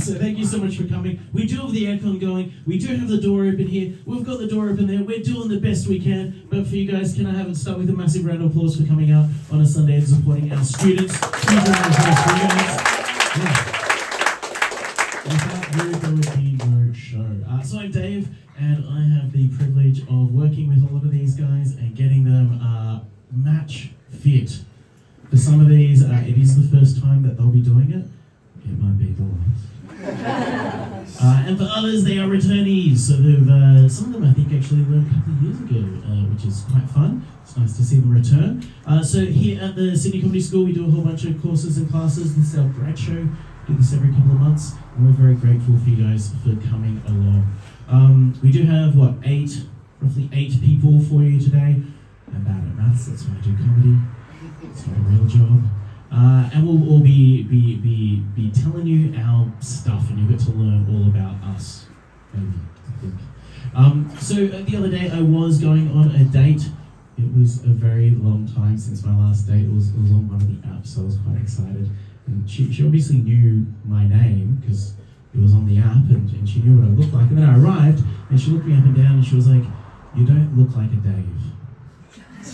So thank you so much for coming. We do have the aircon going. We do have the door open here. We've got the door open there. We're doing the best we can. But for you guys, can I have it start with a massive round of applause for coming out on a Sunday and supporting our students? Huge round of applause for you guys. Yeah. Without you, there would be no show. So I'm Dave, and I have the privilege of working with a lot of these guys and getting them match fit. For some of these, it is the first time that they'll be doing it. It might be the last. And for others, they are returnees. So some of them, I think, actually learned a couple of years ago, which is quite fun. It's nice to see them return. So here at the Sydney Comedy School, we do a whole bunch of courses and classes. This is our grad show. We do this every couple of months, and we're very grateful for you guys for coming along. We do have, roughly eight people for you today. I'm bad at maths, that's why I do comedy. It's not a real job. And we'll all be telling you our stuff, and you'll get to learn all about us, maybe, I think. So the other day I was going on a date. It was a very long time since my last date. It was on one of the apps, so I was quite excited. And she obviously knew my name, because it was on the app, and she knew what I looked like. And then I arrived, and she looked me up and down, and she was like, "You don't look like a Dave."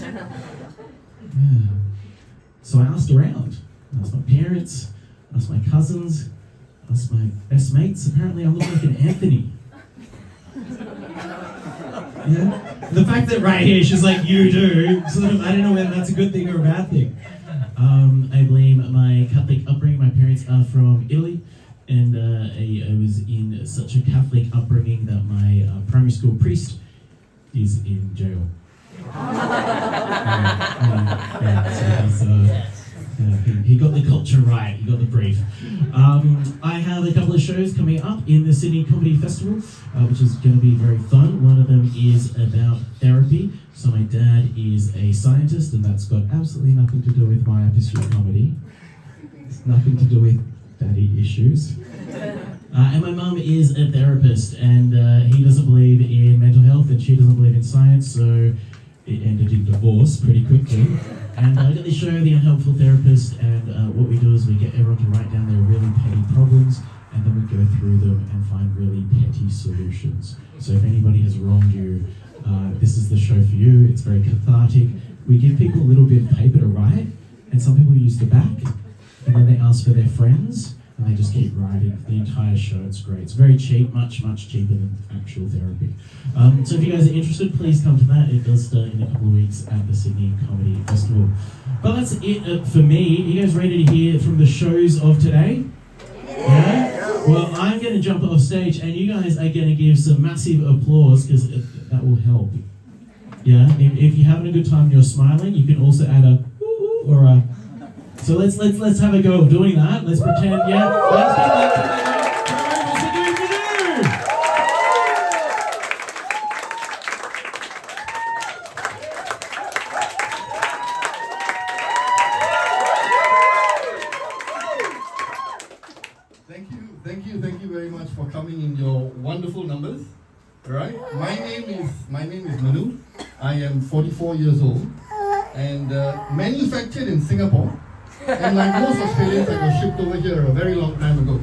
Yeah. So I asked around. I asked my parents, I asked my cousins, I asked my best mates. Apparently I look like an Anthony. Yeah? The fact that right here she's like, "You do," sort of, I don't know whether that's a good thing or a bad thing. I blame my Catholic upbringing. My parents are from Italy, and I was in such a Catholic upbringing that my primary school priest is in jail. He got the culture right, he got the brief. I have a couple of shows coming up in the Sydney Comedy Festival, which is going to be very fun. One of them is about therapy. So my dad is a scientist, and that's got absolutely nothing to do with my pursuit comedy. It's nothing to do with daddy issues. And my mum is a therapist, and he doesn't believe in mental health, and she doesn't believe in science, so it ended in divorce pretty quickly. And I got this show, The Unhelpful Therapist, and what we do is we get everyone to write down their really petty problems, and then we go through them and find really petty solutions. So if anybody has wronged you, this is the show for you. It's very cathartic. We give people a little bit of paper to write, and some people use the back, and then they ask for their friends, and they just keep writing the entire show. It's great. It's very cheap, much cheaper than actual therapy. So if you guys are interested, please come to that. It does start in a couple of weeks at the Sydney Comedy Festival. But that's it for me. Are you guys ready to hear from the shows of today? Yeah? Well, I'm going to jump off stage, and you guys are going to give some massive applause, because that will help. Yeah? If you're having a good time and you're smiling, you can also add a woo or a... So let's have a go of doing that. Let's pretend, yeah. Let's do that. Thank you very much for coming in your wonderful numbers. All right. My name is Manu. I am 44 years old and manufactured in Singapore. And like most Australians, I got shipped over here a very long time ago.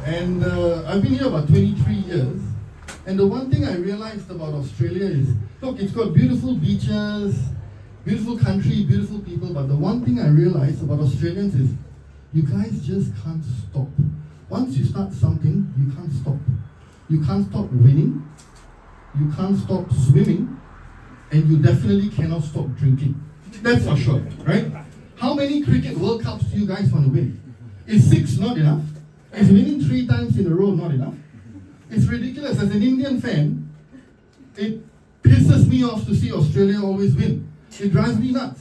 And I've been here about 23 years. And the one thing I realized about Australia is, look, it's got beautiful beaches, beautiful country, beautiful people. But the one thing I realized about Australians is, you guys just can't stop. Once you start something, you can't stop. You can't stop winning. You can't stop swimming. And you definitely cannot stop drinking. That's for sure, right? How many cricket World Cups do you guys want to win? Is 6 not enough? Is winning 3 times in a row not enough? It's ridiculous. As an Indian fan, it pisses me off to see Australia always win. It drives me nuts.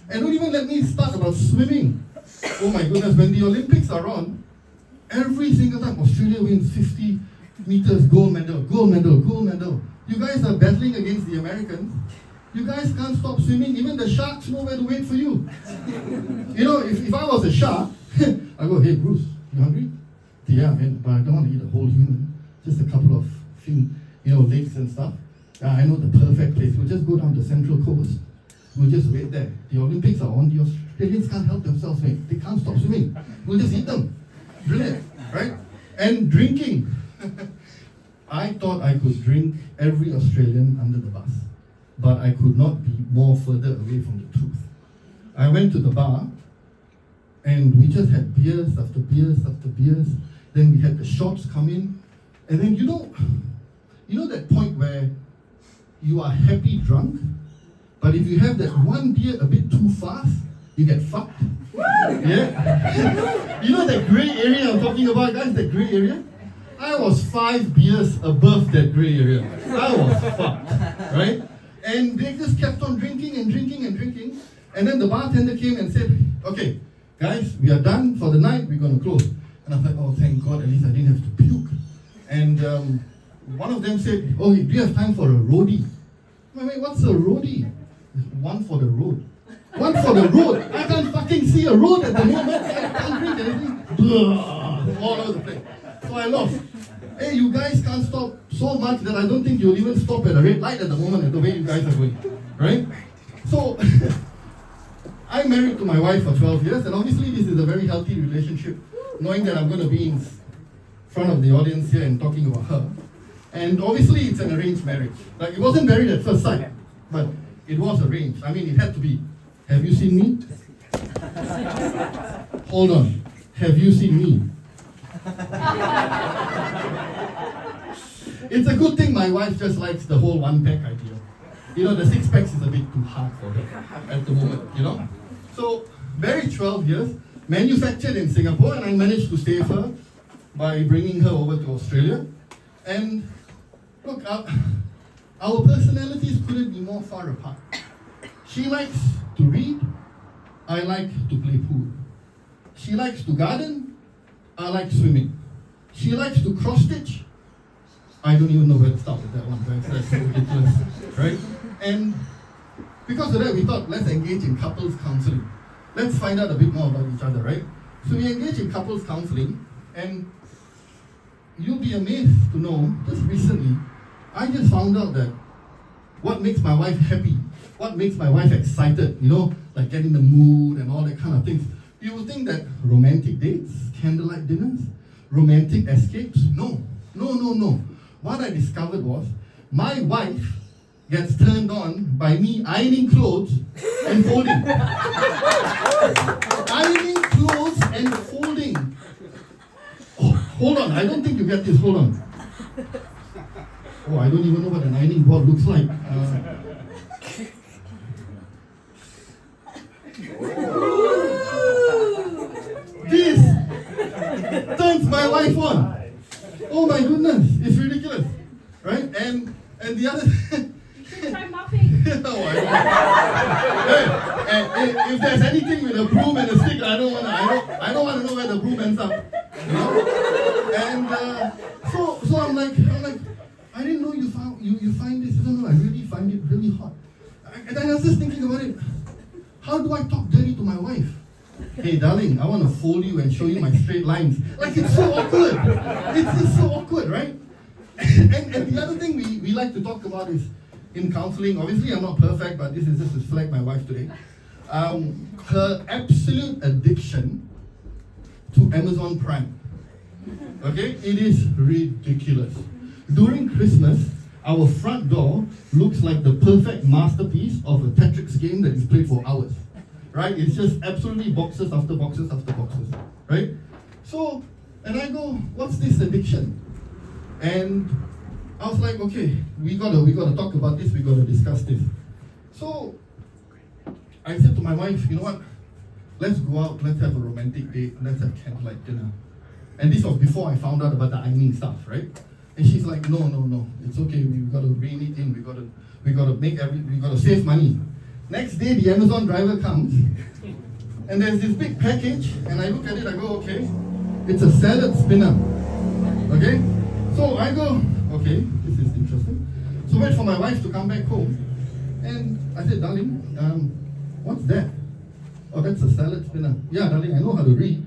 And don't even let me start about swimming. Oh my goodness, when the Olympics are on, every single time Australia wins 50 meters, gold medal, gold medal, gold medal. You guys are battling against the Americans. You guys can't stop swimming. Even the sharks know where to wait for you. You know, if I was a shark, I go, "Hey Bruce, you hungry?" "Yeah, man, but I don't want to eat a whole human. Just a couple of legs and stuff. I know the perfect place. We'll just go down the Central Coast. We'll just wait there. The Olympics are on. The Australians can't help themselves, mate. They can't stop swimming. We'll just eat them. Brilliant, right?" And drinking. I thought I could drink every Australian under the bus, but I could not be more further away from the truth. I went to the bar, and we just had beers after beers after beers. Then we had the shots come in, and then you know that point where you are happy drunk, but if you have that one beer a bit too fast, you get fucked. Yeah? You know that grey area I'm talking about, guys, that grey area? I was 5 beers above that grey area. I was fucked, right? And they just kept on drinking and drinking and drinking. And then the bartender came and said, okay, guys, we are done for the night, we're going to close. And I was like, oh, thank God, at least I didn't have to puke. And one of them said, oh, do you have time for a roadie? Wait, what's a roadie? One for the road. One for the road. I can't fucking see a road at the moment. I can't drink anything. Blah, all over the place. So I lost. Hey, you guys can't stop so much that I don't think you'll even stop at a red light at the moment at the way you guys are going. Right? So, I'm married to my wife for 12 years, and obviously this is a very healthy relationship, knowing that I'm going to be in front of the audience here and talking about her. And obviously it's an arranged marriage. Like, it wasn't married at first sight, but it was arranged. I mean, it had to be. Have you seen me? Hold on. Have you seen me? It's a good thing my wife just likes the whole one pack idea. You know, the 6 packs is a bit too hard for her at the moment, you know? So, married 12 years, manufactured in Singapore, and I managed to save her by bringing her over to Australia. And look, our personalities couldn't be more far apart. She likes to read, I like to play pool. She likes to garden, I like swimming. She likes to cross-stitch. I don't even know where to start with that one, right? That's so ridiculous, right? And because of that, we thought, let's engage in couples counseling. Let's find out a bit more about each other, right? So we engaged in couples counseling, and you'll be amazed to know, just recently, I just found out that what makes my wife happy, what makes my wife excited, you know, like get in the mood and all that kind of things. You will think that romantic dates, candlelight dinners, romantic escapes, no. What I discovered was, my wife gets turned on by me ironing clothes and folding. Ironing clothes and folding. Oh, hold on, I don't think you get this, hold on. Oh, I don't even know what an ironing board looks like. This turns my wife on. Oh my goodness, it's ridiculous, right? And the other. You should try mopping. Oh, hey, if there's anything with a broom and a stick, I don't want to know where the broom ends up. You know? And so I'm like, I didn't know you find this. No, I really find it really hot. And then I was just thinking about it. How do I talk dirty to my wife? Hey, darling, I want to fold you and show you my straight lines. Like, it's so awkward. It's just so awkward, right? And the other thing we like to talk about is, in counseling, obviously I'm not perfect, but this is just to select my wife today. Her absolute addiction to Amazon Prime. Okay? It is ridiculous. During Christmas, our front door looks like the perfect masterpiece of a Tetris game that is played for hours. Right? It's just absolutely boxes after boxes after boxes. Right? So, and I go, what's this addiction? And I was like, okay, we gotta talk about this, we gotta discuss this. So I said to my wife, you know what? Let's go out, let's have a romantic date, let's have candlelight dinner. And this was before I found out about the ironing stuff, right? And she's like, no, it's okay, we gotta rein it in, we gotta save money. Next day the Amazon driver comes and there's this big package, and I look at it, I go, okay, it's a salad spinner. Okay? So I go, okay, this is interesting. So wait for my wife to come back home, and I said, darling, what's that? Oh, that's a salad spinner. Yeah, darling, I know how to read.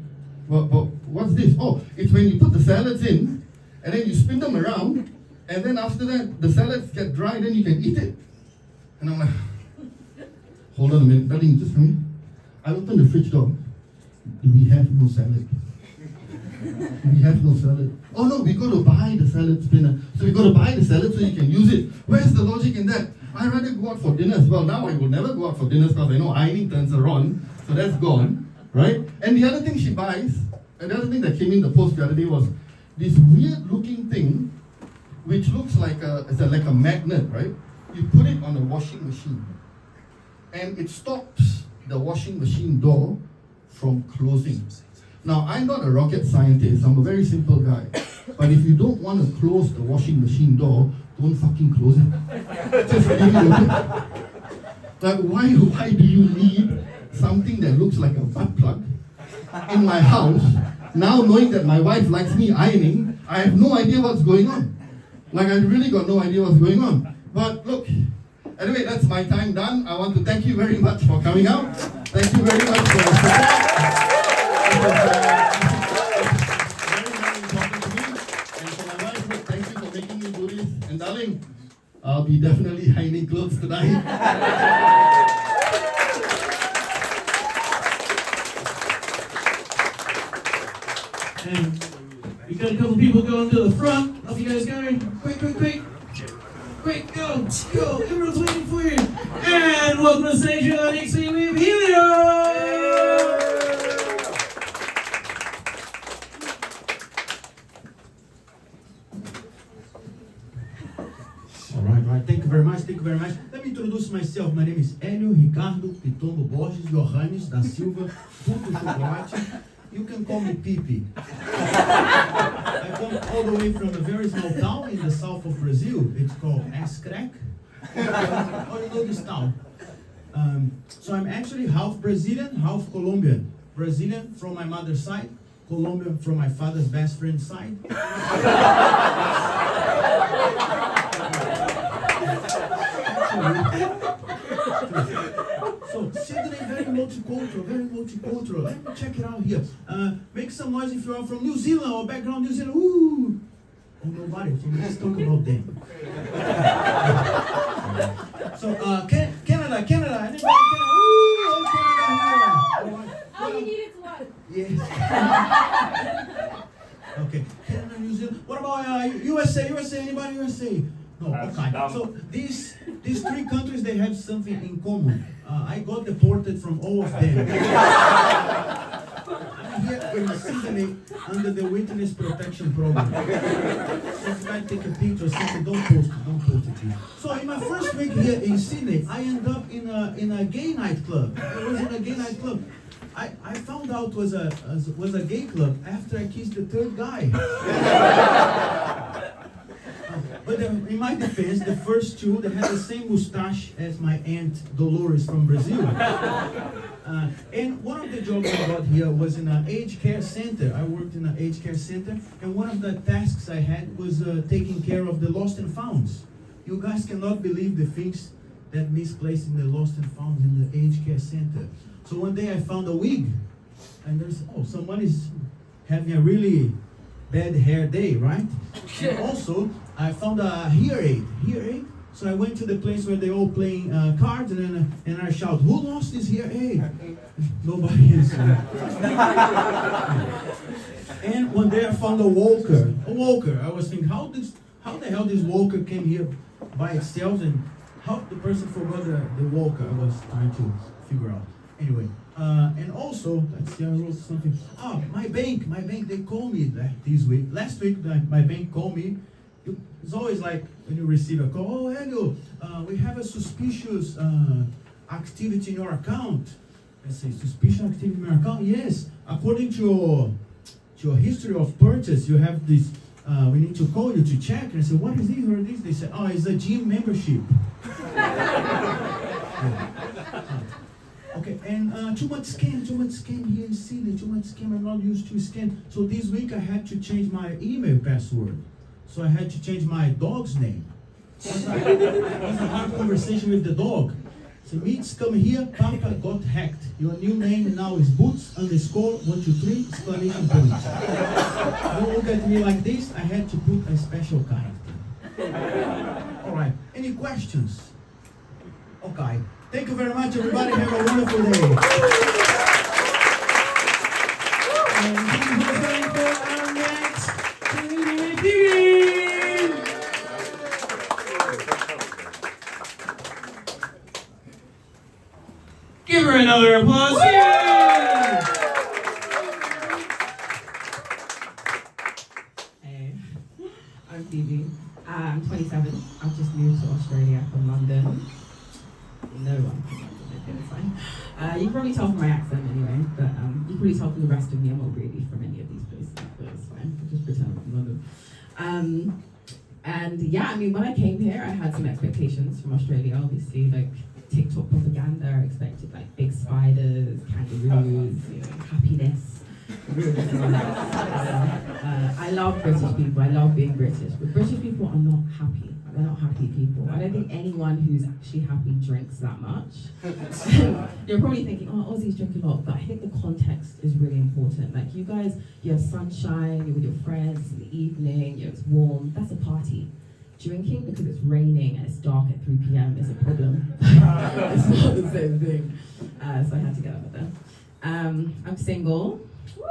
But what's this? Oh, it's when you put the salads in, and then you spin them around, and then after that, the salads get dry, then you can eat it. And I'm like, hold on a minute, darling, just a minute. I opened the fridge door. Do we have no salad? We have no salad. Oh no, we got to buy the salad spinner. So we got to buy the salad so you can use it. Where's the logic in that? I'd rather go out for dinners. Well, now I will never go out for dinners because I know ironing turns her on. So that's gone, right? And the other thing she buys, and the other thing that came in the post the other day was this weird looking thing which looks like like a magnet, right? You put it on a washing machine and it stops the washing machine door from closing. Now, I'm not a rocket scientist, I'm a very simple guy. But if you don't want to close the washing machine door, don't fucking close it. Just leave it open. Like, why do you need something that looks like a butt plug in my house? Now, knowing that my wife likes me ironing, I have no idea what's going on. Like, I really got no idea what's going on. But look, anyway, that's my time done. I want to thank you very much for coming out. Thank you very much for your support. It was very, very important to me. And for my wife, look, thank you for making me do this. And darling, I'll be definitely ironing clothes tonight. And we got a couple people going to the front. Off you guys going. Quick, quick, quick. Quick, go, go. Everyone's waiting for you. And welcome to the stage next week with Helio. Right. Thank you very much. Let me introduce myself. My name is Hélio Ricardo Pitombo Borges Johannes da Silva Puto Chocolate. You can call me Pipi. I come all the way from a very small town in the south of Brazil. It's called Escrec. Oh, you know this town. So I'm actually half Brazilian, half Colombian. Brazilian from my mother's side, Colombian from my father's best friend's side. So Sydney, very multicultural. Let me check it out here. Make some noise if you are from New Zealand or background New Zealand. Ooh. Oh, nobody. So let's talk about them. So Canada. Anybody Canada? Ooh, oh, Canada here. All you need is one. Yes. Okay. Canada, New Zealand. What about USA? Anybody USA? No, okay. So these three countries, they have something in common. I got deported from all of them. I'm here in Sydney under the Witness Protection Program. So if I take a picture or something, don't post it here. So in my first week here in Sydney, I ended up in a gay nightclub. I was in a gay nightclub. I found out was a gay club after I kissed the third guy. But in my defense, the first two, they had the same mustache as my aunt Dolores from Brazil. And one of the jobs I got here was in an aged care center. I worked in an aged care center, and one of the tasks I had was taking care of the lost and founds. You guys cannot believe the things that misplaced in the lost and found in the aged care center. So one day I found a wig, and someone is having a really bad hair day, right? And also, I found a hear aid. So I went to the place where they all playing cards, and I shout, "Who lost this hear aid?" Nobody answered. And one day I found a walker. I was thinking, how the hell this walker came here by itself, and how the person forgot the walker? I was trying to figure out. Anyway, and also, let's see, I wrote something. My bank, they called me this week. Last week, my bank called me. It's always like when you receive a call, "Oh, Helio, we have a suspicious activity in your account." I say, "Suspicious activity in your account?" "Yes, according to your history of purchase, you have this, we need to call you to check." And I said, "What is this or this?" They said, "Oh, it's a gym membership." Okay, and too much scam here in Sydney, too much scam. I'm not used to scam. So this week I had to change my email password. So I had to change my dog's name. It was a hard conversation with the dog. So Meets, come here, Papa got hacked. Your new name now is Boots_123 exclamation point. Don't look at me like this. I had to put a special character. All right. Any questions? Okay. Thank you very much, everybody. Have a wonderful day. And Give her another applause. Yay! Hey, I'm Phoebe. I'm 27. I've just moved to Australia from London. No one from London, okay, it's fine. You can probably tell from my accent anyway, but you can probably tell from the rest of me I'm not really from any of these places, but it's fine. I'll just pretend I'm from London. And yeah, I mean, when I came here, I had some expectations from Australia, obviously, like TikTok propaganda. I expected like big spiders, kangaroos, you know, happiness. I love British people. I love being British, but British people are not happy. They're not happy people. I don't think anyone who's actually happy drinks that much. You're probably thinking, oh, Aussies drink a lot, but I think the context is really important. Like you guys, you have sunshine, you're with your friends in the evening, you know, it's warm. That's a party. Drinking because it's raining and it's dark at 3 p.m. is a problem. It's not the same thing. So I had to get out of there. I'm single. Woo!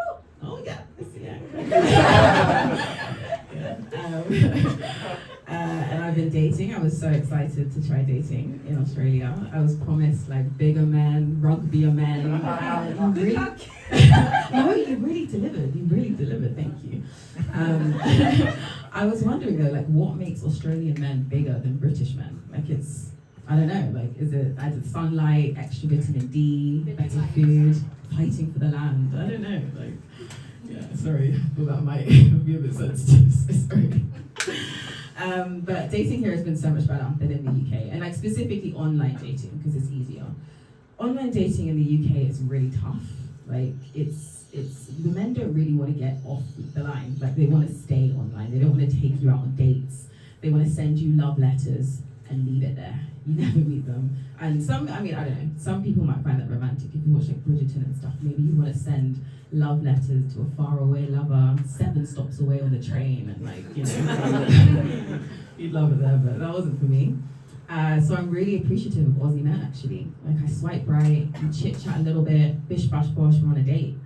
Oh yeah, and I've been dating. I was so excited to try dating in Australia. I was promised like bigger men, rugbier men. Really, no, you really delivered. You really delivered. Thank you. I was wondering though, like, what makes Australian men bigger than British men? Like, it's, I don't know. Like, is it added sunlight, extra vitamin D, better food, fighting for the land? I don't know. Like. Yeah, sorry, but that might be a bit sensitive, so sorry. But dating here has been so much better than in the UK, and like specifically online dating, because it's easier. Online dating in the UK is really tough. Like it's the men don't really want to get off the line. Like they want to stay online. They don't want to take you out on dates. They want to send you love letters and leave it there. You never meet them. And some, I mean, I don't know, some people might find that romantic. If you watch like Bridgerton and stuff, maybe you want to send love letters to a faraway lover 7 stops away on the train and like, you know, you'd love it there, but that wasn't for me. So I'm really appreciative of Aussie men actually. Like I swipe right, we chit chat a little bit, bish bash bosh, we're on a date.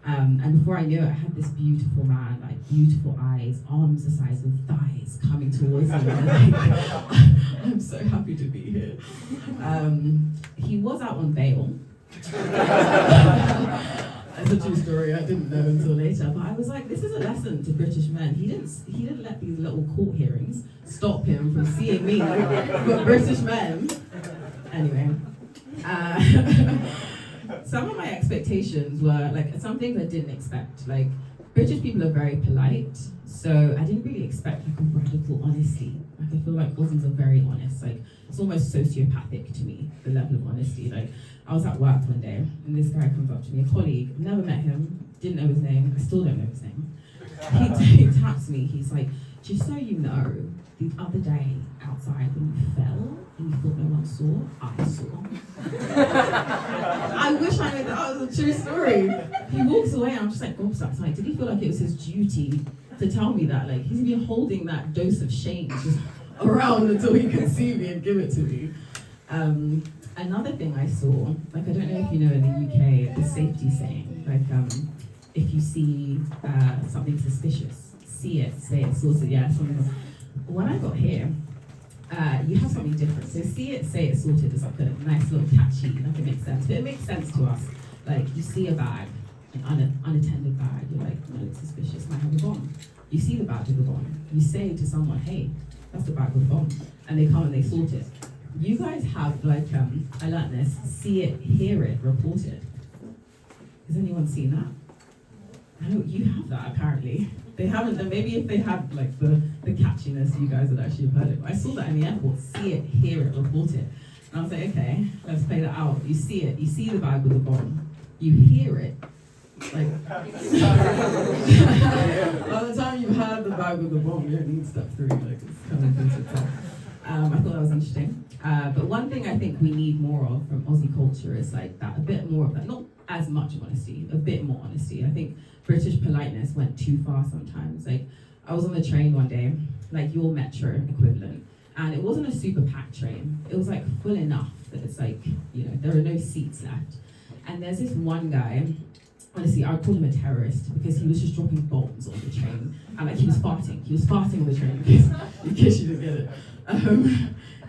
And before I knew it, I had this beautiful man, like beautiful eyes, arms the size of thighs coming towards me. Like, I'm so happy to be here. He was out on bail. That's a true story, I didn't know until later. But I was like, this is a lesson to British men. He didn't let these little court hearings stop him from seeing me. But British men, anyway. Some of my expectations were like some things I didn't expect. Like British people are very polite, so I didn't really expect like a radical honesty. Like I feel like Aussies are very honest. Like it's almost sociopathic to me, the level of honesty. Like I was at work one day and this guy comes up to me, a colleague, never met him, didn't know his name, I still don't know his name. He taps me, he's like, just so you know, the other day outside when you fell and you thought no one saw, I saw. I wish I knew that was a true story. He walks away and I'm just like, gobsmacked. Like, did he feel like it was his duty to tell me that? Like, he's been holding that dose of shame just around until he can see me and give it to me. Another thing I saw, like I don't know if you know in the UK, the safety saying, like if you see something suspicious, see it, say it, source it, yeah, something. When I got here, you have something different. So see it, say it, sorted is like a nice little catchy, like it makes sense. But it makes sense to us. Like you see a bag, an unattended bag, you're like, no, it's suspicious, might have a bomb. You see the bag with the bomb. You say to someone, hey, that's the bag with the bomb. And they come and they sort it. You guys have like, I learned this, see it, hear it, report it. Has anyone seen that? I know you have that apparently. They haven't, and maybe if they had like the catchiness, you guys would actually have heard it. But I saw that in the airport, see it, hear it, report it. And I was like, okay, let's play that out. You see it, you see the bag with the bomb, you hear it. Like, by the time you've heard the bag with the bomb, you don't need step 3, like it's kind of things itself. I thought that was interesting. But one thing I think we need more of from Aussie culture is like that, a bit more of that, not as much honesty, a bit more honesty. I think British politeness went too far sometimes. Like I was on the train one day, like your metro equivalent, and it wasn't a super packed train. It was like full enough that it's like, you know, there are no seats left. And there's this one guy, honestly, I would call him a terrorist because he was just dropping bombs on the train. And like he was farting on the train in case you didn't get it.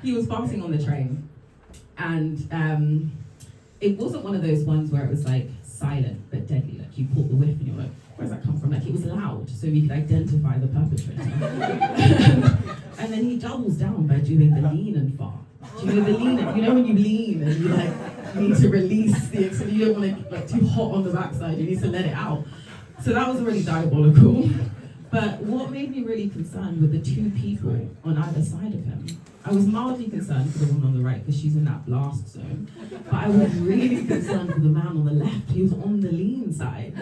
He was farting on the train, and it wasn't one of those ones where it was like silent but deadly. Like you pulled the whip and you're like, where's that come from? Like it was loud, so we could identify the perpetrator. And then he doubles down by doing the lean and fart. Do you know the lean? You know when you lean and you like need to release the exhale, you don't want to like too hot on the backside. You need to let it out. So that was already diabolical. But what made me really concerned were the two people on either side of him. I was mildly concerned for the woman on the right because she's in that blast zone. But I was really concerned for the man on the left. He was on the lean side.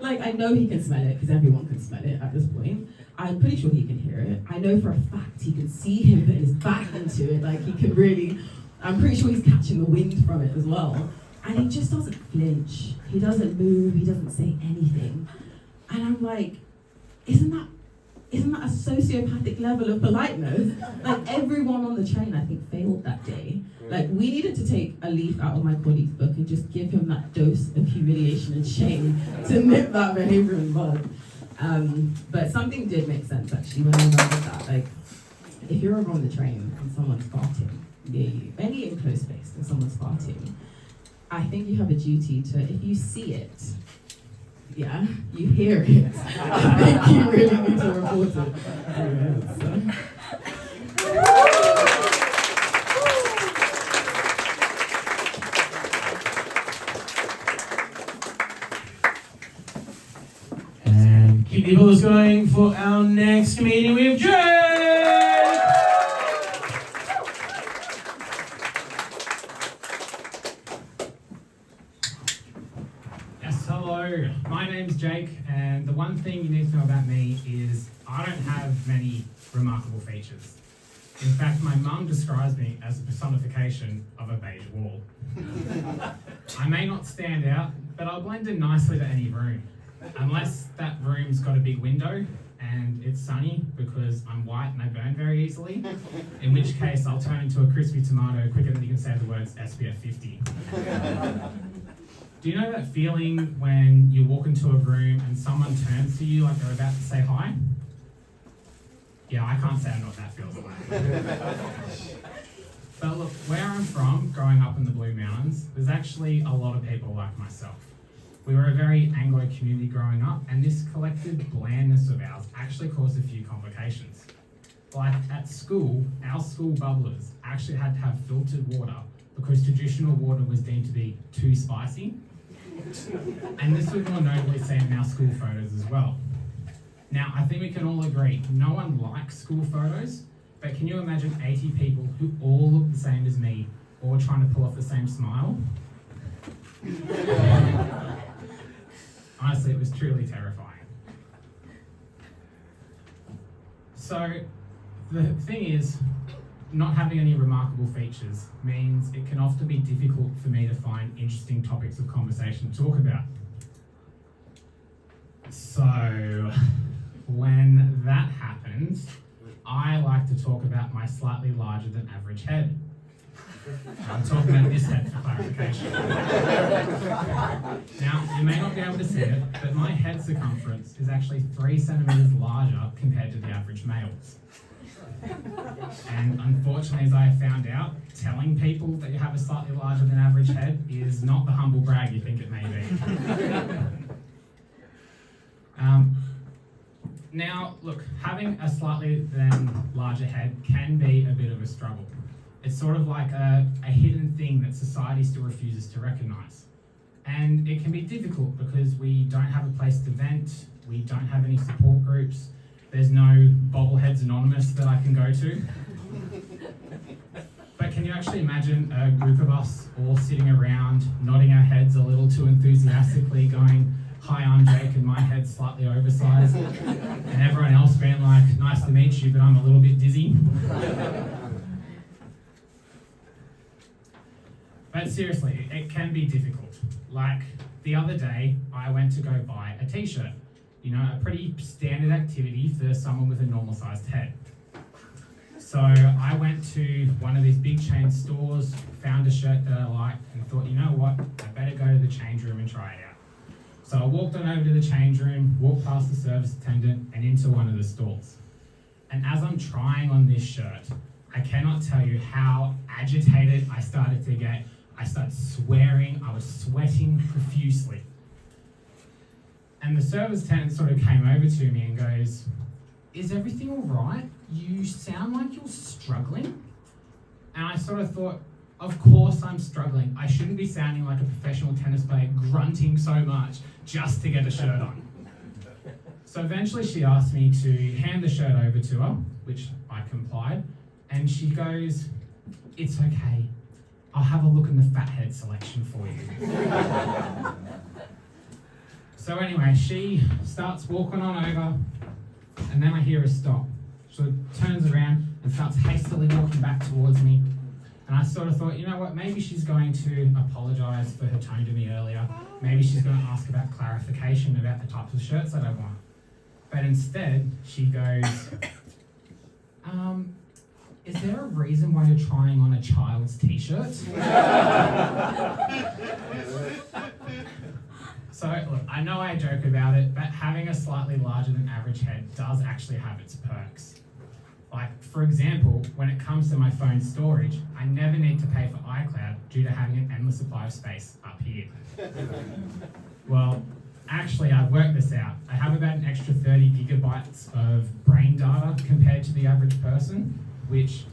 Like, I know he can smell it because everyone can smell it at this point. I'm pretty sure he can hear it. I know for a fact he can see him put his back into it. Like, he can really, I'm pretty sure he's catching the wind from it as well. And he just doesn't flinch. He doesn't move. He doesn't say anything. And I'm like, isn't that a sociopathic level of politeness? Like everyone on the train, I think, failed that day. Like we needed to take a leaf out of my colleague's book and just give him that dose of humiliation and shame to nip that behavior in the bud. But something did make sense actually when I remembered that. Like if you're over on the train and someone's farting near you, any enclosed space and someone's farting, I think you have a duty to, if you see it, yeah, you hear it, I think you really need to report it. And keep the applause going for our next comedian. We have Jake! Yes, hello. My name's Jake, and the one thing you need to know about me is I don't have many remarkable features. In fact, my mum describes me as a personification of a beige wall. I may not stand out, but I'll blend in nicely to any room. Unless that room's got a big window and it's sunny because I'm white and I burn very easily, in which case I'll turn into a crispy tomato quicker than you can say the words SPF 50. Do you know that feeling when you walk into a room and someone turns to you like they're about to say hi? Yeah, I can't say I know what that feels like. But look, where I'm from, growing up in the Blue Mountains, there's actually a lot of people like myself. We were a very Anglo community growing up, and this collective blandness of ours actually caused a few complications. Like at school, our school bubblers actually had to have filtered water because traditional water was deemed to be too spicy. And this was more notably seen in our school photos as well. Now, I think we can all agree, no one likes school photos, but can you imagine 80 people who all look the same as me, all trying to pull off the same smile? Honestly, it was truly terrifying. So, the thing is, not having any remarkable features means it can often be difficult for me to find interesting topics of conversation to talk about. So, when that happens, I like to talk about my slightly larger than average head. I'm talking about this head for clarification. Now, you may not be able to see it, but my head circumference is actually 3 centimeters larger compared to the average male's. And unfortunately, as I have found out, telling people that you have a slightly larger than average head is not the humble brag you think it may be. Now, look, having a slightly than larger head can be a bit of a struggle. It's sort of like a hidden thing that society still refuses to recognise. And it can be difficult because we don't have a place to vent, we don't have any support groups, there's no Bobbleheads Anonymous that I can go to. But can you actually imagine a group of us all sitting around, nodding our heads a little too enthusiastically, going, "Hi, I'm Jake and my head's slightly oversized," and everyone else being like, "Nice to meet you, but I'm a little bit dizzy." But seriously, it can be difficult. Like the other day, I went to go buy a t-shirt. You know, a pretty standard activity for someone with a normal sized head. So I went to one of these big chain stores, found a shirt that I liked, and thought, you know what, I better go to the change room and try it out. So I walked on over to the change room, walked past the service attendant and into one of the stalls. And as I'm trying on this shirt, I cannot tell you how agitated I started to get I started swearing, I was sweating profusely. And the service attendant sort of came over to me and goes, "Is everything all right? You sound like you're struggling." And I sort of thought, of course I'm struggling. I shouldn't be sounding like a professional tennis player grunting so much just to get a shirt on. So eventually she asked me to hand the shirt over to her, which I complied, and she goes, "It's okay. I'll have a look in the fathead selection for you." So anyway, she starts walking on over, and then I hear her stop. So turns around and starts hastily walking back towards me. And I sort of thought, you know what, maybe she's going to apologise for her tone to me earlier. Maybe she's going to ask about clarification about the types of shirts that I want. But instead, she goes, "Is there a reason why you're trying on a child's t-shirt?" So, look, I know I joke about it, but having a slightly larger than average head does actually have its perks. Like, for example, when it comes to my phone storage, I never need to pay for iCloud due to having an endless supply of space up here. Well, actually, I've worked this out. I have about an extra 30 gigabytes of brain data compared to the average person, which,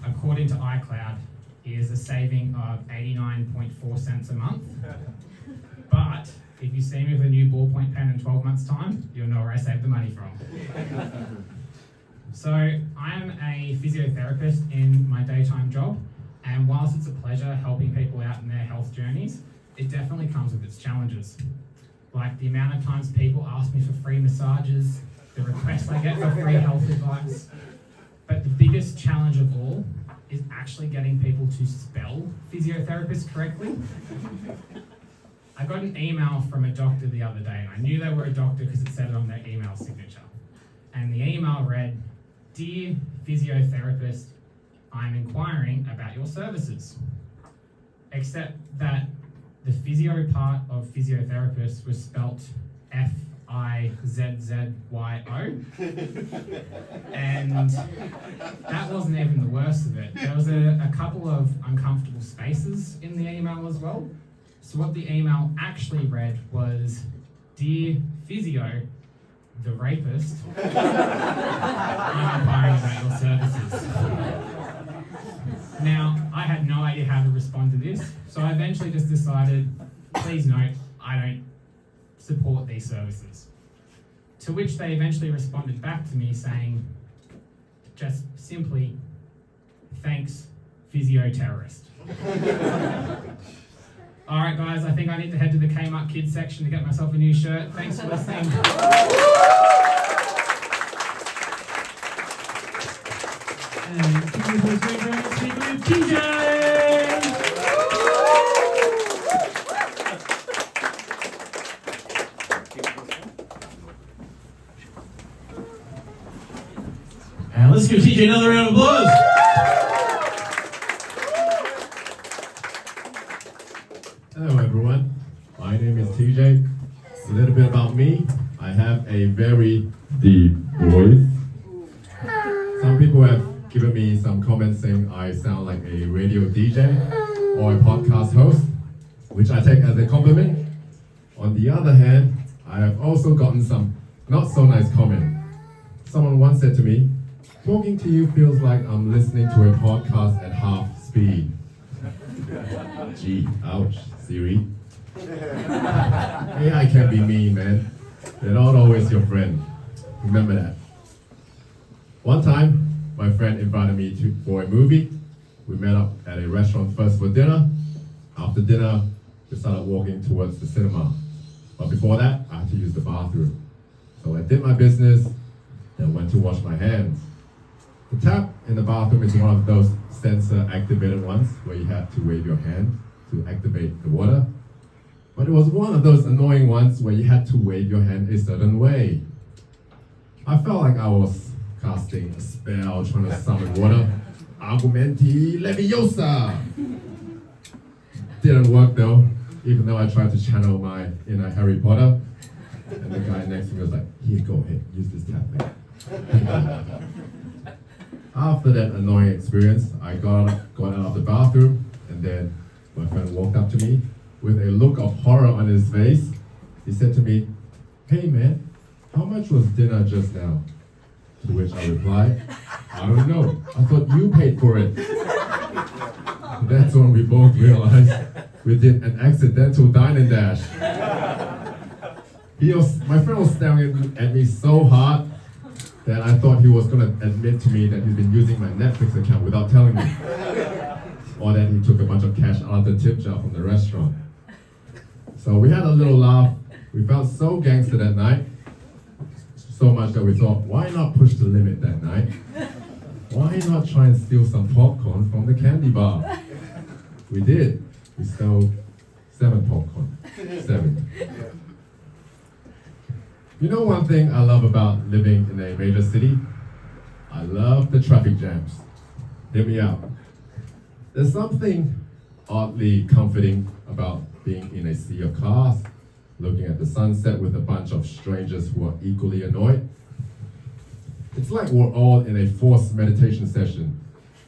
according to iCloud, is a saving of 89.4 cents a month. But if you see me with a new ballpoint pen in 12 months' time, you'll know where I saved the money from. So I am a physiotherapist in my daytime job, and whilst it's a pleasure helping people out in their health journeys, it definitely comes with its challenges. Like the amount of times people ask me for free massages, the requests I get for free health advice. But the biggest challenge of all is actually getting people to spell physiotherapist correctly. I got an email from a doctor the other day, and I knew they were a doctor because it said it on their email signature. And the email read, "Dear physiotherapist, I'm inquiring about your services." Except that the physio part of physiotherapist was spelt F-I-Z-Z-Y-O. And that wasn't even the worst of it. There was a couple of uncomfortable spaces in the email as well. So what the email actually read was, "Dear physio, the rapist, I'm inquiring about your services." Now, I had no idea how to respond to this, so I eventually just decided, please note, I don't support these services. To which they eventually responded back to me saying, just simply, "Thanks, physio-terrorist." Alright guys, I think I need to head to the Kmart Kids section to get myself a new shirt. Thanks for listening. And people who are doing very much speak with TJ! And let's give TJ another round of applause. Hello everyone, my name is TJ. A little bit about me. I have a very deep voice. Some people have given me some comments saying I sound like a radio DJ or a podcast host, which I take as a compliment. On the other hand, I have also gotten some not so nice comment. Someone once said to me, "Talking to you feels like I'm listening to a podcast at half speed." Gee, ouch, Siri. AI can be mean, man. They're not always your friend. Remember that. One time, my friend invited me for a movie. We met up at a restaurant first for dinner. After dinner, we started walking towards the cinema. But before that, I had to use the bathroom. So I did my business, then went to wash my hands. The tap in the bathroom is one of those sensor-activated ones where you have to wave your hand to activate the water. But it was one of those annoying ones where you had to wave your hand a certain way. I felt like I was casting a spell, trying to summon water. Argumenti Leviosa! Didn't work though, even though I tried to channel my inner Harry Potter. And the guy next to me was like, "Here, go ahead, use this tap, man." After that annoying experience, I got out of the bathroom and then My friend walked up to me with a look of horror on his face. He said to me, "Hey man, how much was dinner just now?" To which I replied, "I don't know. I thought you paid for it." That's when we both realized we did an accidental dine and dash. My friend was staring at me so hard that I thought he was going to admit to me that he'd been using my Netflix account without telling me. Or that he took a bunch of cash out of the tip jar from the restaurant. So we had a little laugh. We felt so gangster that night. So much that we thought, why not push the limit that night? Why not try and steal some popcorn from the candy bar? We did. We stole 7 popcorn. 7. You know one thing I love about living in a major city? I love the traffic jams. Hear me out. There's something oddly comforting about being in a sea of cars, looking at the sunset with a bunch of strangers who are equally annoyed. It's like we're all in a forced meditation session.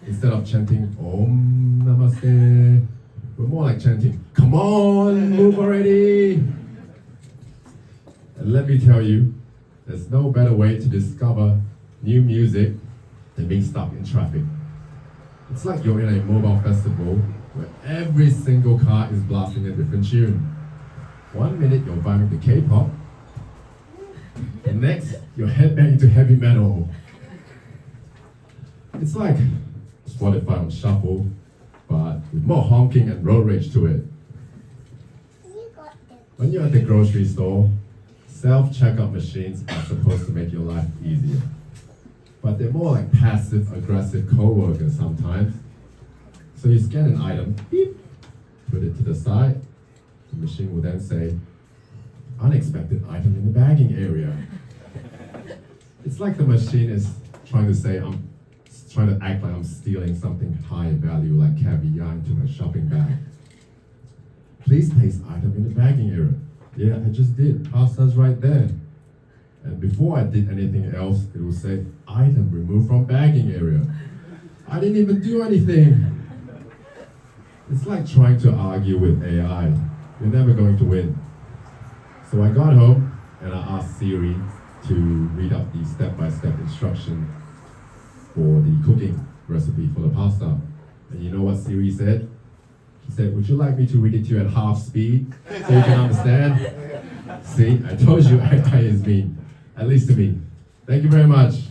Instead of chanting Om Namaste, we're more like chanting, "Come on, move already!" And let me tell you, there's no better way to discover new music than being stuck in traffic. It's like you're in a mobile festival where every single car is blasting a different tune. One minute you're vibing to K-pop, the next you're headbanging to heavy metal. It's like Spotify on shuffle, but with more honking and road rage to it. When you're at the grocery store, self-checkout machines are supposed to make your life easier. But they're more like passive-aggressive co-workers sometimes. So you scan an item, beep, put it to the side. The machine will then say, "Unexpected item in the bagging area." It's like the machine is trying to say, trying to act like I'm stealing something high value like caviar into my shopping bag. "Please place item in the bagging area." Yeah, I just did. Pasta's right there. And before I did anything else, it will say, "Item removed from bagging area." I didn't even do anything. It's like trying to argue with AI. You're never going to win. So I got home and I asked Siri to read out the step-by-step instruction for the cooking recipe for the pasta. And you know what Siri said? She said, "Would you like me to read it to you at half speed so you can understand?" See, I told you AI is mean. At least to me. Thank you very much.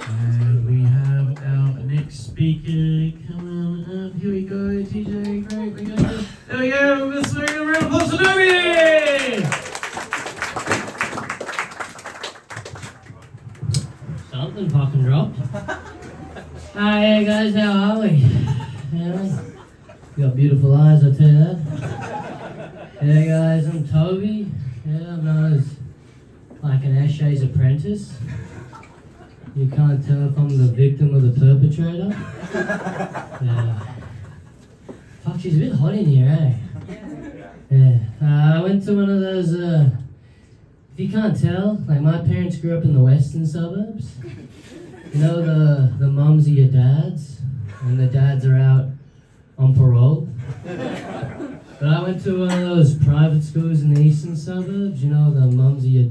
And we have our next speaker coming up. Here we go, TJ. Great. We go. There we go. Let's bring a round of applause for Toby. Something fucking dropped. Hi guys, how are we? Yeah, you got beautiful eyes, I'll tell you that. Yeah guys, I'm Toby. Yeah, I'm known as like an Ashay's apprentice. You can't tell if I'm the victim or the perpetrator. Yeah. Fuck, she's a bit hot in here, eh? Yeah. I went to one of those, if you can't tell, like my parents grew up in the western suburbs. You know the mums are your dads, and the dads are out on parole. But I went to one of those private schools in the eastern suburbs. You know the mums are your...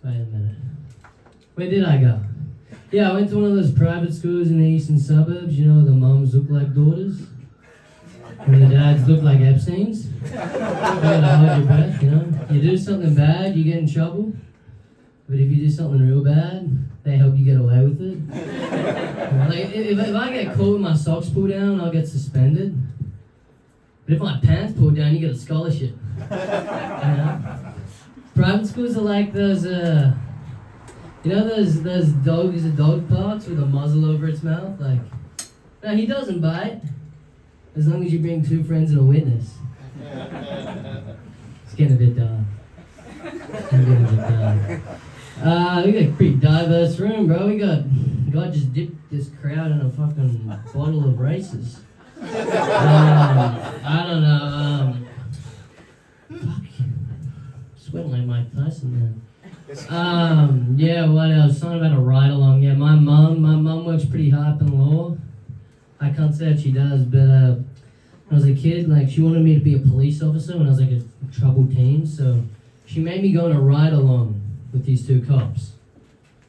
Wait a minute. Where did I go? Yeah, I went to one of those private schools in the eastern suburbs. You know the mums look like daughters, and the dads look like Epstein's. You gotta hold your breath, you know. You do something bad, you get in trouble. But if you do something real bad, they help you get away with it. Like, if I get caught with my socks pulled down, I'll get suspended. But if my pants pulled down, you get a scholarship. You know? Private schools are like those, you know those dog parks with a muzzle over its mouth? Like, no, he doesn't bite, as long as you bring 2 friends and a witness. It's getting a bit dark. We got a pretty diverse room, bro. God just dipped this crowd in a fucking bottle of races. I don't know. Fuck. Sweating like Mike Tyson, man. Yeah, what else? Something about a ride along. Yeah, my mum works pretty hard in law. I can't say that she does, but when I was a kid, like, she wanted me to be a police officer when I was like a troubled teen, so she made me go on a ride along with these two cops.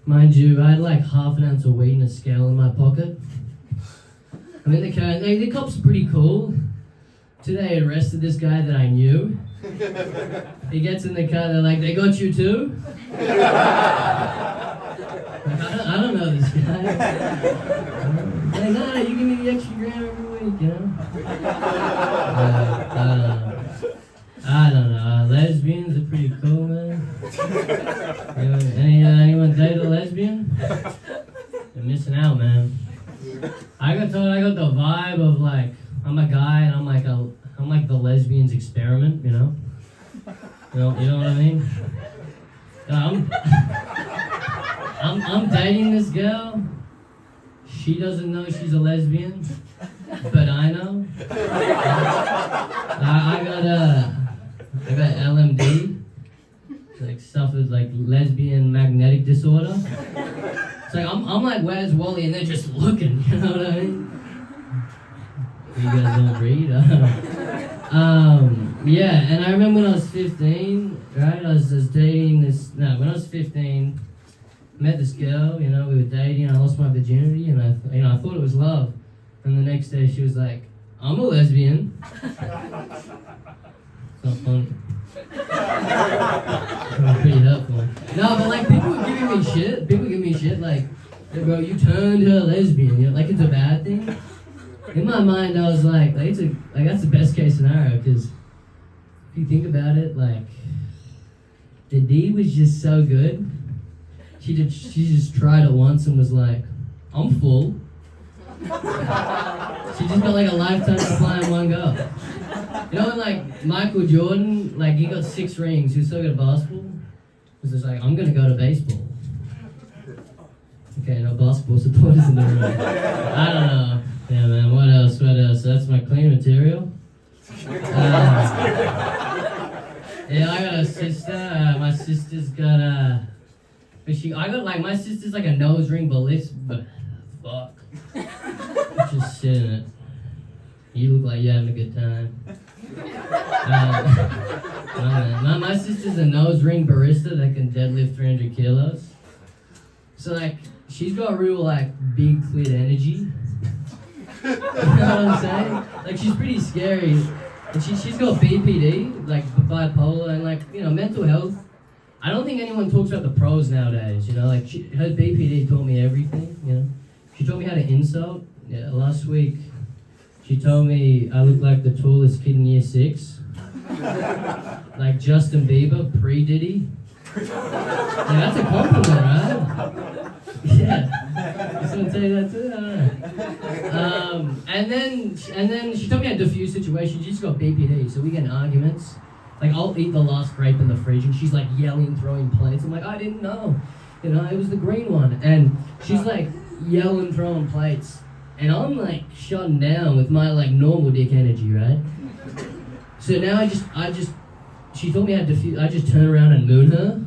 Mind you, I had like half an ounce of weed and a scale in my pocket. I'm in the car, and the cops are pretty cool. Today, I arrested this guy that I knew. He gets in the car, they're like, "They got you too?" Like, I don't know this guy. Like, no, you give me the extra gram every week, you know? I don't know. Lesbians are pretty cool, man. Anyone date a lesbian? They're missing out, man. I got the vibe of like, I'm a guy and I'm like the lesbian's experiment, you know? You know what I mean? I'm dating this girl. She doesn't know she's a lesbian, but I know. I got LMD, like suffered like lesbian magnetic disorder. It's like I'm like, "Where's Wally?" and they're just looking. You know what I mean? You guys don't read. Yeah, and I remember when I was 15, right? I was dating this. No, when I was 15, I met this girl. You know, we were dating. I lost my virginity, and I thought it was love. And the next day, she was like, "I'm a lesbian." It's not funny. It was pretty hurtful. No, but like people were giving me shit. People give me shit like, "Hey, bro, you turned her lesbian." You know, like it's a bad thing. In my mind, I was like that's the best case scenario, because if you think about it, like the deed was just so good. She just tried it once and was like, "I'm full." She just got like a lifetime supply in one go. You know when like Michael Jordan, like he got 6 rings, he was so good at basketball. He was just like, "I'm gonna go to baseball." Okay, no basketball supporters in the room. I don't know. Yeah, man. What else? That's my clean material. Yeah, I got a sister. My sister's got my sister's like a nose ring ballistic, but fuck. Just sit in it. You look like you're having a good time. My sister's a nose ring barista that can deadlift 300 kilos. So like, she's got real like big clit energy. You know what I'm saying? Like she's pretty scary. And she's got BPD, like bipolar, and like, you know, mental health. I don't think anyone talks about the pros nowadays, you know, like her BPD taught me everything, you know. She taught me how to insult. Yeah, last week she told me I look like the tallest kid in year 6. Like Justin Bieber, pre-Diddy. Yeah, that's a compliment, right? Yeah. Just want to tell you that too. And then she told me how to diffuse situations. She just got BPD, so we get in arguments. Like I'll eat the last grape in the fridge, and she's like yelling, throwing plates. I'm like, I didn't know, you know, it was the green one. And she's like yelling, throwing plates, and I'm like shutting down with my like normal dick energy, right? So now she told me how to diffuse. I just turn around and moon her.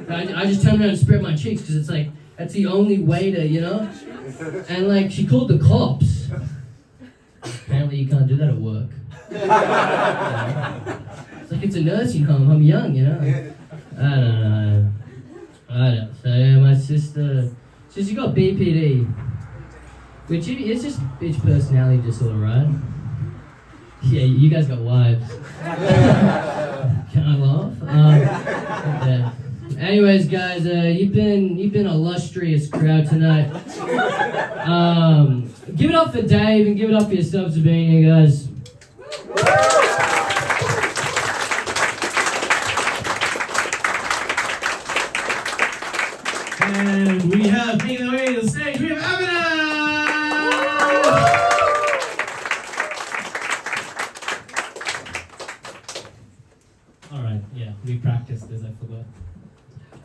I just turn around and spread my cheeks, because it's like, that's the only way to, you know? And like, she called the cops. Apparently you can't do that at work. It's like, it's a nursing home, I'm young, you know? I don't know. So yeah, my sister, she got BPD. Which it's just bitch personality disorder, right? Yeah, you guys got wives. Can I laugh? Yeah. Anyways, guys, you've been a illustrious crowd tonight. Give it up for Dave and give it up for yourselves for being here, guys. And we have making the way to the stage, we have Abhinav! Alright, yeah, we practiced this, I forgot.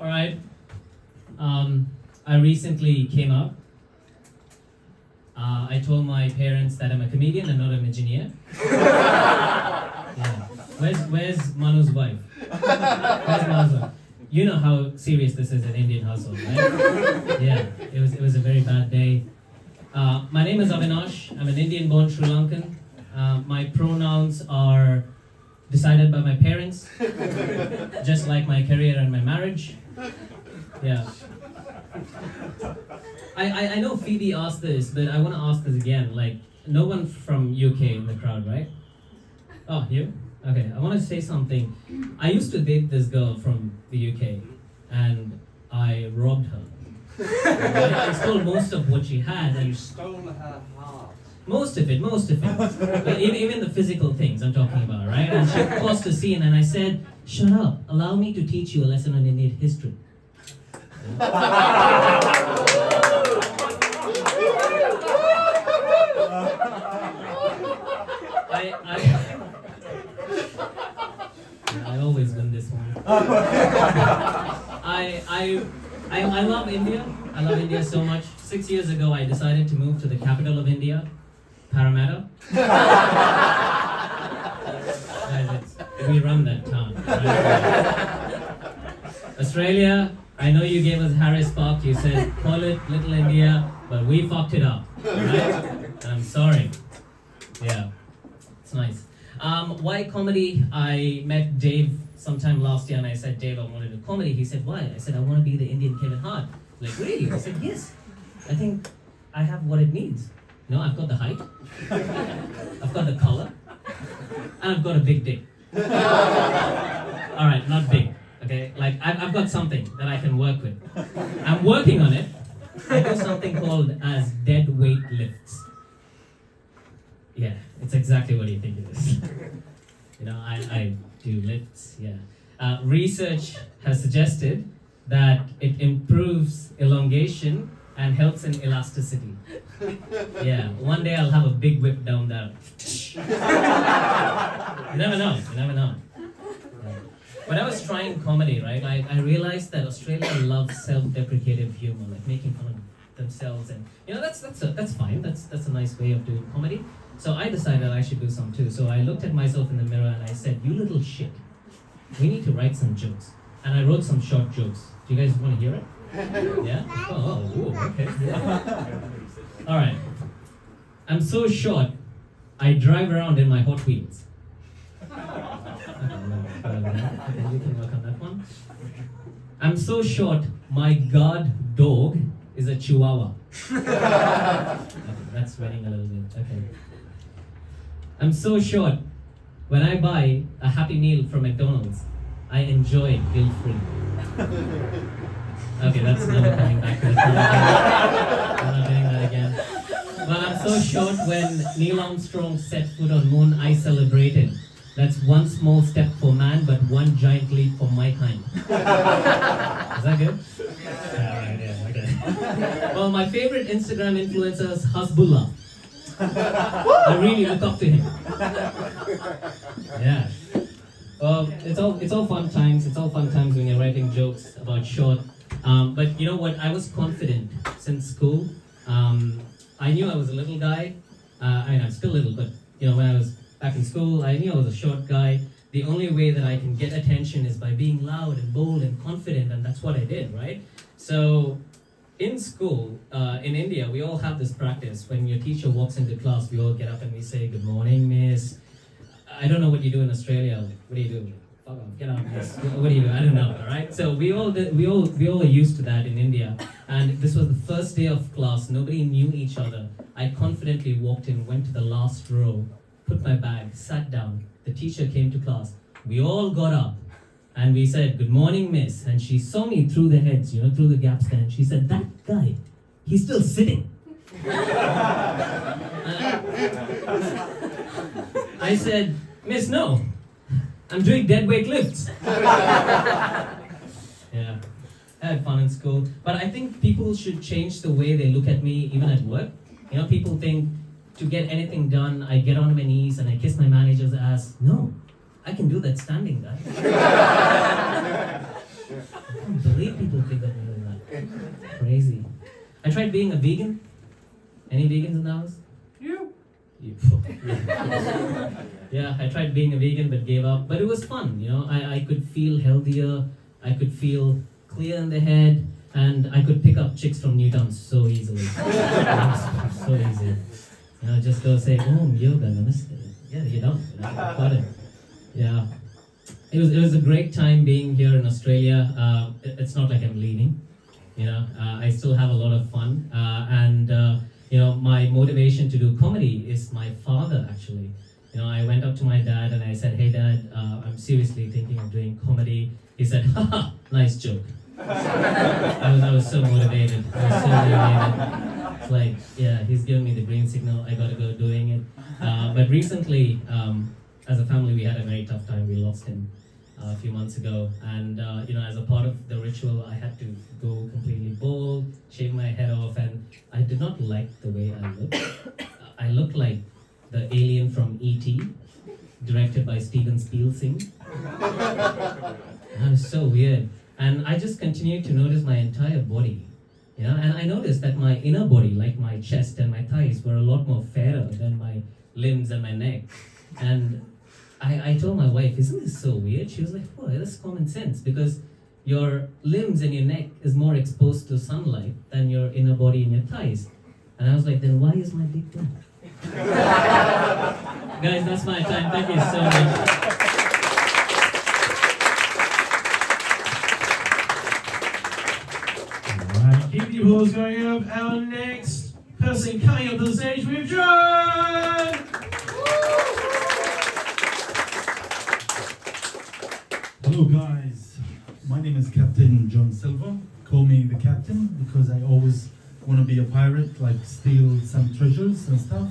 Alright, I recently came up. I told my parents that I'm a comedian and not an engineer. Yeah. Where's Manu's wife? Where's Manu's wife? you know how serious this is in Indian household, right? Yeah, it was a very bad day. My name is Avinash. I'm an Indian-born Sri Lankan. My pronouns are decided by my parents, just like my career and my marriage. Yeah. I know Phoebe asked this, but I want to ask this again. Like, no one from UK in the crowd, right? Oh, you? Okay, I want to say something. I used to date this girl from the UK, and I robbed her. I stole most of what she had, and You stole her heart. most of it. But even the physical things I'm talking about, right? And she caused a scene, and I said, "Shut up! Allow me to teach you a lesson on Indian history." I always win this one. I love India. I love India so much. 6 years ago, I decided to move to the capital of India, Parramatta. Guys, we run that town. Right? Australia, I know you gave us Harris Park. You said, call it Little India, but we fucked it up. Right? I'm sorry. Yeah, it's nice. Why comedy? I met Dave sometime last year and I said, Dave, I want to do comedy. He said, why? I said, I want to be the Indian Kevin Hart. Like, really? I said, yes. I think I have what it needs. You know, I've got the height, I've got the color, and I've got a big dick. All right, not big, okay? Like, I've got something that I can work with. I'm working on it. I do something called as dead weight lifts. Yeah, it's exactly what you think it is. You know, I do lifts, yeah. Research has suggested that it improves elongation and helps in elasticity. Yeah, one day I'll have a big whip down there. You never know, you never know. Yeah. When I was trying comedy, right, I realized that Australia loves self-deprecative humor, like making fun of themselves, and you know that's fine. That's a nice way of doing comedy. So I decided I should do some too. So I looked at myself in the mirror and I said, "You little shit, we need to write some jokes." And I wrote some short jokes. Do you guys want to hear it? Yeah? Oh, ooh, okay. Yeah. All right. I'm so short, I drive around in my Hot Wheels. Okay, you can work on that one. I'm so short, my guard dog is a Chihuahua. Okay, that's sweating a little bit. Okay. I'm so short, when I buy a Happy Meal from McDonald's, I enjoy it guilt-free. Okay, that's never coming back to the film again. I'm not doing that again. Well, I'm so short, when Neil Armstrong set foot on moon, I celebrated. That's one small step for man, but one giant leap for my kind. Is that good? Alright, yeah, okay. Well, my favorite Instagram influencer is Hasbullah. I really look up to him. Yeah. It's all fun times. It's all fun times when you're writing jokes about short. But you know what? I was confident since school. I knew I was a little guy. I mean, I'm still little, but you know, when I was back in school, I knew I was a short guy. The only way that I can get attention is by being loud and bold and confident, and that's what I did, right? So, in school, in India, we all have this practice. When your teacher walks into class, we all get up and we say, "Good morning, miss." I don't know what you do in Australia. Like, what do you do? Fuck off, get out, miss. What do you do? I don't know. All right. So we all are used to that in India. And this was the first day of class. Nobody knew each other. I confidently walked in, went to the last row, put my bag, sat down. The teacher came to class. We all got up. And we said, "Good morning, miss." And she saw me through the heads, you know, through the gaps there. And she said, "That guy, he's still sitting." I said, "Miss, no. I'm doing dead weight lifts." Yeah. I had fun in school. But I think people should change the way they look at me, even at work. You know, people think to get anything done, I get on my knees and I kiss my manager's ass. No. I can do that standing, guys. I can't believe people think that I'm doing that. Crazy. I tried being a vegan. Any vegans in the house? You. Yeah, I tried being a vegan but gave up. But it was fun, you know. I could feel healthier. I could feel clear in the head, and I could pick up chicks from Newtown so easily. So easy. You know, just go say, Om Yoga Namaste. Yeah, you don't. You know, got it. Yeah. It was a great time being here in Australia. It's not like I'm leaving. You know, I still have a lot of fun. You know, my motivation to do comedy is my father, actually. You know, I went up to my dad and I said, hey dad, I'm seriously thinking of doing comedy. He said, haha, nice joke. I was so motivated. It's like, yeah, he's giving me the green signal, I gotta go doing it. But recently, as a family, we had a very tough time. We lost him a few months ago. And, you know, as a part of the ritual, I had to go completely bald, shave my head off, and I did not like the way I looked. I looked like the alien from E.T., directed by Steven Spielberg. That was so weird. And I just continued to notice my entire body. You know, and I noticed that my inner body, like my chest and my thighs, were a lot more fairer than my limbs and my neck. And I told my wife, isn't this so weird? She was like, oh, that's common sense, because your limbs and your neck is more exposed to sunlight than your inner body and your thighs. And I was like, then why is my dick black? Guys, that's my time. Thank you so much. Alright, keep the applause going up. Our next person coming up to the stage, we've John! Hello guys, my name is Captain John Silva. Call me the captain because I always want to be a pirate, like steal some treasures and stuff.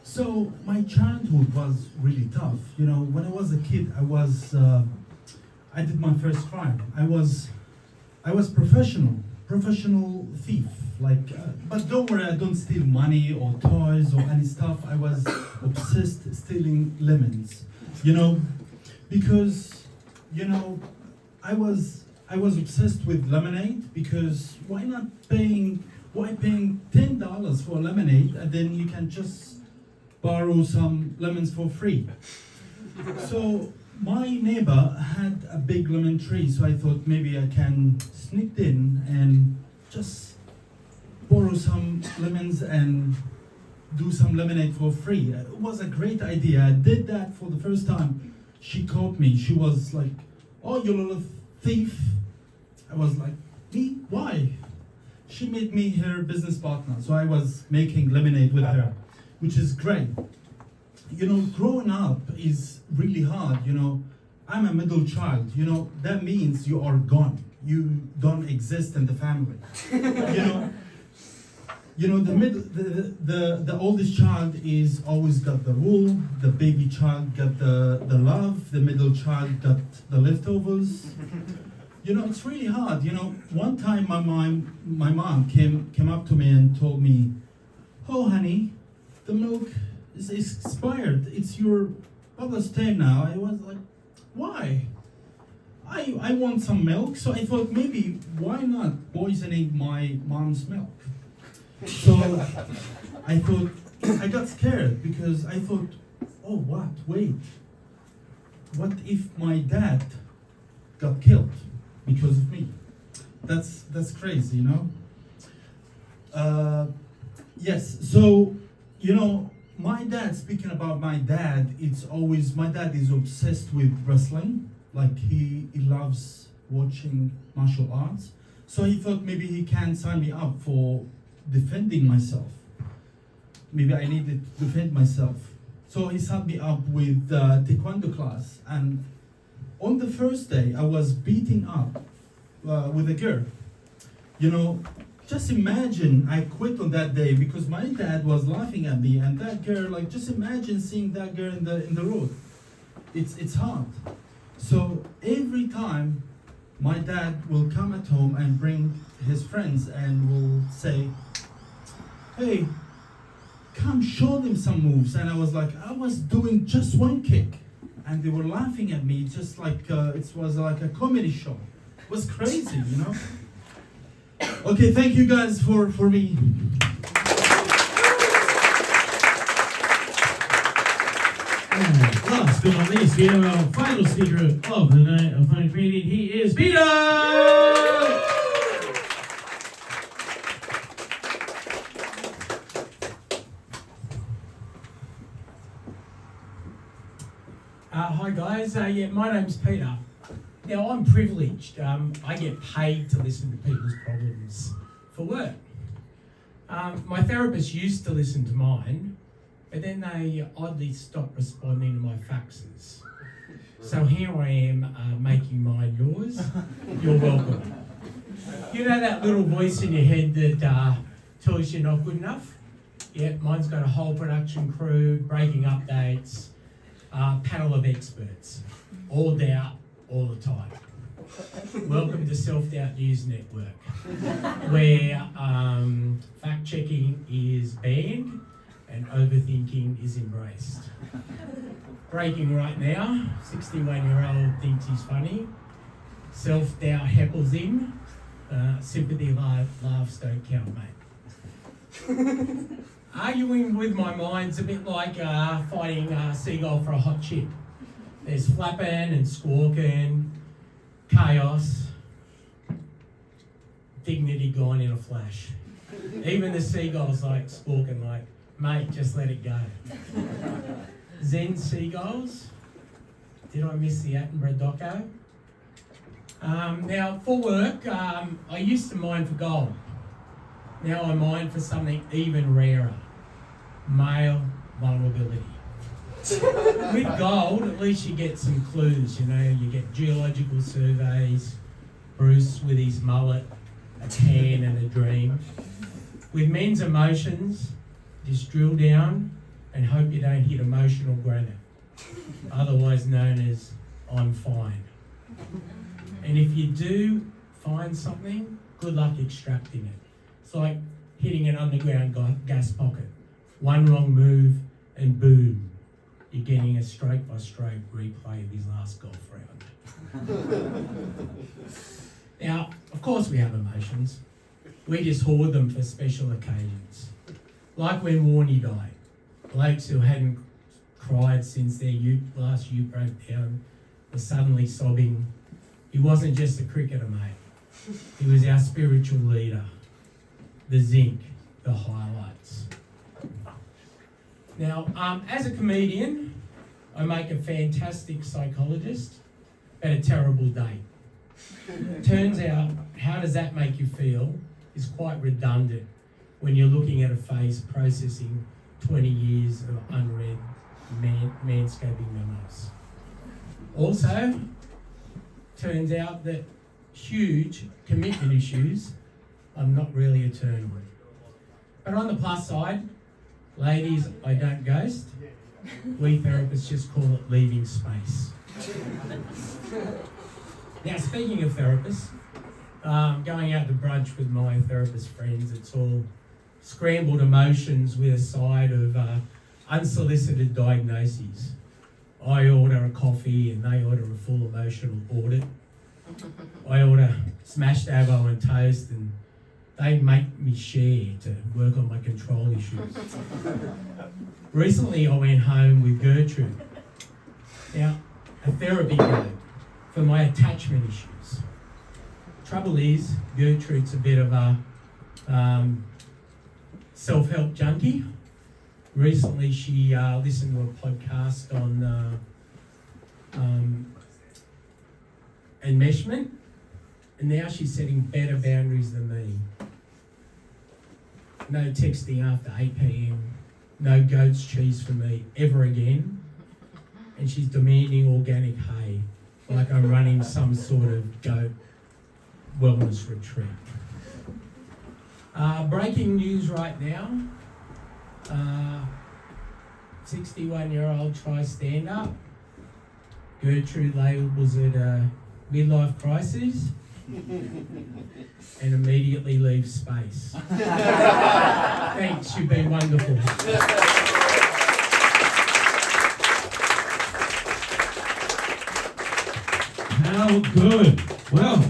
So my childhood was really tough. You know, when I was a kid, I did my first crime. I was professional thief. But don't worry, I don't steal money or toys or any stuff. I was obsessed stealing lemons. You know, because I was obsessed with lemonade, because why paying $10 for lemonade and then you can just borrow some lemons for free. So my neighbor had a big lemon tree, so I thought maybe I can sneak in and just borrow some lemons and do some lemonade for free. It was a great idea. I did that for the first time. She caught me. She was like, oh, you little thief. I was like, me? Why? She made me her business partner, so I was making lemonade with her, which is great. You know, growing up is really hard. You know, I'm a middle child. You know, that means you are gone. You don't exist in the family. The oldest child is always got the rule. The baby child got the love. The middle child got the leftovers. You know, it's really hard. You know, one time my mom came up to me and told me, "Oh, honey, the milk is expired. It's your father's time now." I was like, "Why?" I want some milk, so I thought maybe why not poisoning my mom's milk? So I thought, I got scared because I thought, oh what, wait, what if my dad got killed because of me? That's crazy, you know? Yes, so, you know, my dad, speaking about my dad, my dad is obsessed with wrestling. Like he loves watching martial arts. So he thought maybe he can sign me up for defending myself. Maybe I needed to defend myself. So he signed me up with taekwondo class. And on the first day, I was beating up with a girl. You know, just imagine I quit on that day because my dad was laughing at me, and that girl, like, just imagine seeing that girl in the road. It's hard. So every time my dad will come at home and bring his friends and will say, "Hey, come show them some moves." And I was like, I was doing just one kick. And they were laughing at me just like it was like a comedy show. It was crazy, you know? Okay, thank you guys for me. And last but not least, we have our final speaker of the night, our final comedian. He is Peter! Hi guys, my name's Peter. Now I'm privileged. I get paid to listen to people's problems for work. My therapist used to listen to mine, but then they oddly stopped responding to my faxes. So here I am making mine yours. You're welcome. You know that little voice in your head that tells you you're not good enough? Yeah, mine's got a whole production crew, breaking updates, panel of experts, all doubt, all the time. Welcome to Self-Doubt News Network, where fact-checking is banned and overthinking is embraced. Breaking right now, 61-year-old thinks he's funny, self-doubt heckles him, sympathy laughs don't count, mate. Arguing with my mind's a bit like fighting a seagull for a hot chip. There's flapping and squawking, chaos, dignity gone in a flash. Even the seagull's like squawking like, mate, just let it go. Zen seagulls. Did I miss the Attenborough doco? Now, for work, I used to mine for gold. Now I mine for something even rarer. Male vulnerability. With gold, at least you get some clues, you know, you get geological surveys, Bruce with his mullet, a tan and a dream. With men's emotions, just drill down and hope you don't hit emotional granite, otherwise known as I'm fine. And if you do find something, good luck extracting it. It's like hitting an underground gas pocket. One wrong move and boom, you're getting a stroke-by-stroke replay of his last golf round. Now, of course we have emotions. We just hoard them for special occasions. Like when Warnie died. Blokes who hadn't cried since their last ute broke down were suddenly sobbing. He wasn't just a cricketer, mate. He was our spiritual leader. The zinc, the highlights. Now, as a comedian, I make a fantastic psychologist, but a terrible date. Turns out, how does that make you feel is quite redundant when you're looking at a face processing 20 years of unread manscaping memos. Also, turns out that huge commitment issues I'm not really a turn on. But on the plus side, ladies, I don't ghost. We therapists just call it leaving space. Now, speaking of therapists, going out to brunch with my therapist friends, it's all scrambled emotions with a side of unsolicited diagnoses. I order a coffee and they order a full emotional audit. I order smashed avo and toast and they make me share to work on my control issues. Recently I went home with Gertrude. Now, a therapy guide for my attachment issues. Trouble is, Gertrude's a bit of a self-help junkie. Recently she listened to a podcast on enmeshment, and now she's setting better boundaries than me. No texting after 8 p.m, no goat's cheese for me ever again, and she's demanding organic hay, like I'm running some sort of goat wellness retreat. Breaking news right now, 61-year-old tries stand-up. Gertrude labels it a midlife crisis and immediately leaves space. Thanks, you've been wonderful. How good. Well,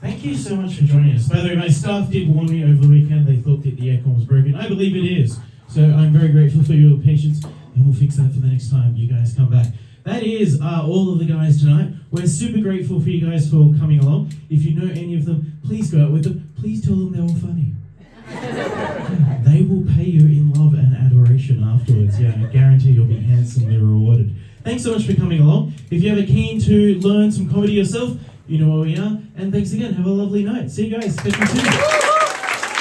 thank you so much for joining us. By the way, my staff did warn me over the weekend. They thought that the aircon was broken. I believe it is. So I'm very grateful for your patience. and we'll fix that for the next time you guys come back. That is all of the guys tonight. We're super grateful for you guys for coming along. If you know any of them, please go out with them. Please tell them they're all funny. They will pay you in love and adoration afterwards. Yeah, I guarantee you'll be handsomely rewarded. Thanks so much for coming along. If you're ever keen to learn some comedy yourself, you know where we are. And thanks again. Have a lovely night. See you guys. Catch you soon.